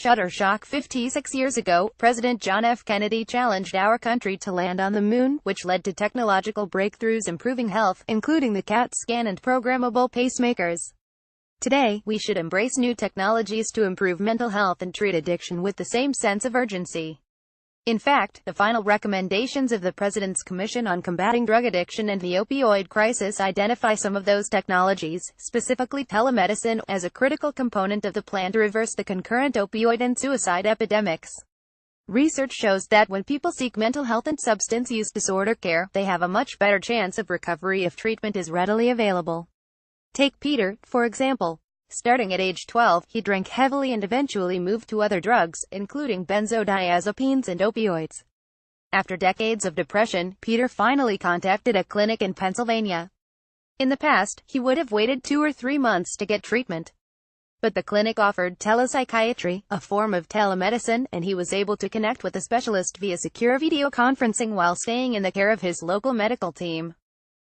Shutterstock 56 years ago, President John F. Kennedy challenged our country to land on the moon, which led to technological breakthroughs improving health, including the CAT scan and programmable pacemakers. Today, we should embrace new technologies to improve mental health and treat addiction with the same sense of urgency. In fact, the final recommendations of the President's Commission on Combating Drug Addiction and the Opioid Crisis identify some of those technologies, specifically telemedicine, as a critical component of the plan to reverse the concurrent opioid and suicide epidemics. Research shows that when people seek mental health and substance use disorder care, they have a much better chance of recovery if treatment is readily available. Take Peter, for example. Starting at age 12, he drank heavily and eventually moved to other drugs, including benzodiazepines and opioids. After decades of depression, Peter finally contacted a clinic in Pennsylvania. In the past, he would have waited 2 or 3 months to get treatment. But the clinic offered telepsychiatry, a form of telemedicine, and he was able to connect with a specialist via secure video conferencing while staying in the care of his local medical team.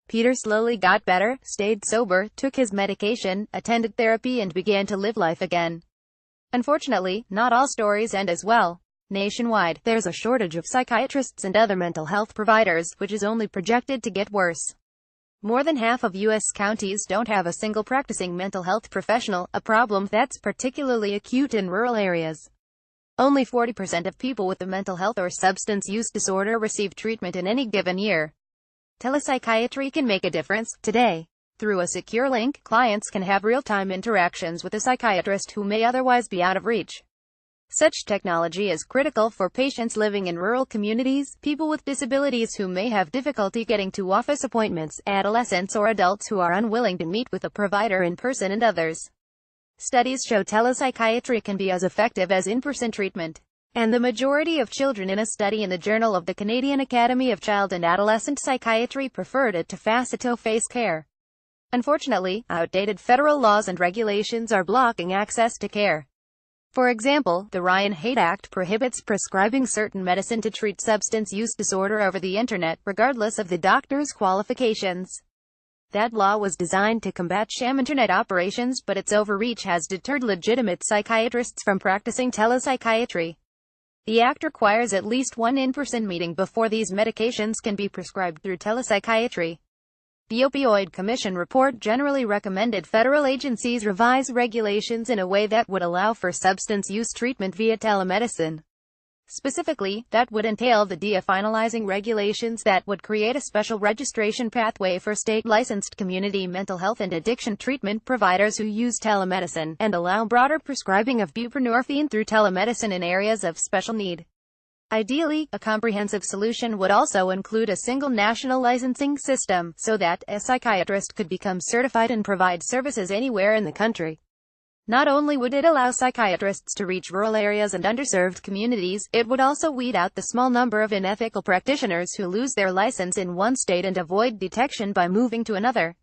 Peter slowly got better, stayed sober, took his medication, attended therapy and began to live life again. Unfortunately, not all stories end as well. Nationwide, there's a shortage of psychiatrists and other mental health providers, which is only projected to get worse. More than half of U.S. counties don't have a single practicing mental health professional, a problem that's particularly acute in rural areas. Only 40% of people with a mental health or substance use disorder receive treatment in any given year. Telepsychiatry can make a difference. Today, through a secure link, clients can have real-time interactions with a psychiatrist who may otherwise be out of reach. Such technology is critical for patients living in rural communities, people with disabilities who may have difficulty getting to office appointments, adolescents or adults who are unwilling to meet with a provider in person, and others. Studies show telepsychiatry can be as effective as in-person treatment. And the majority of children in a study in the Journal of the Canadian Academy of Child and Adolescent Psychiatry preferred it to face-to-face care. Unfortunately, outdated federal laws and regulations are blocking access to care. For example, the Ryan-Haight Act prohibits prescribing certain medicine to treat substance use disorder over the internet, regardless of the doctor's qualifications. That law was designed to combat sham internet operations, but its overreach has deterred legitimate psychiatrists from practicing telepsychiatry. The Act requires at least one in-person meeting before these medications can be prescribed through telepsychiatry. The Opioid Commission report generally recommended federal agencies revise regulations in a way that would allow for substance use treatment via telemedicine. Specifically, that would entail the DEA finalizing regulations that would create a special registration pathway for state-licensed community mental health and addiction treatment providers who use telemedicine, and allow broader prescribing of buprenorphine through telemedicine in areas of special need. Ideally, a comprehensive solution would also include a single national licensing system, so that a psychiatrist could become certified and provide services anywhere in the country. Not only would it allow psychiatrists to reach rural areas and underserved communities, it would also weed out the small number of unethical practitioners who lose their license in one state and avoid detection by moving to another.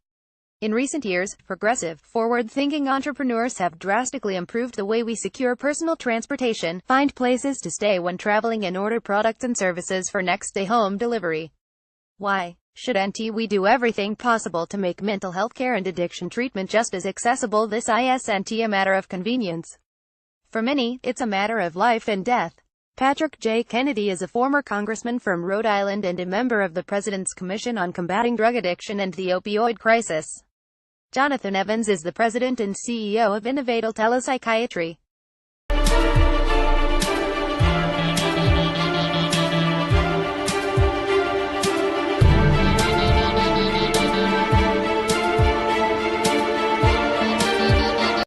In recent years, progressive, forward-thinking entrepreneurs have drastically improved the way we secure personal transportation, find places to stay when traveling, and order products and services for next-day home delivery. Why shouldn't we do everything possible to make mental health care and addiction treatment just as accessible? This isn't a matter of convenience. For many, it's a matter of life and death. Patrick J. Kennedy is a former congressman from Rhode Island and a member of the President's Commission on Combating Drug Addiction and the Opioid Crisis. Jonathan Evans is the president and CEO of Innovatal Telepsychiatry.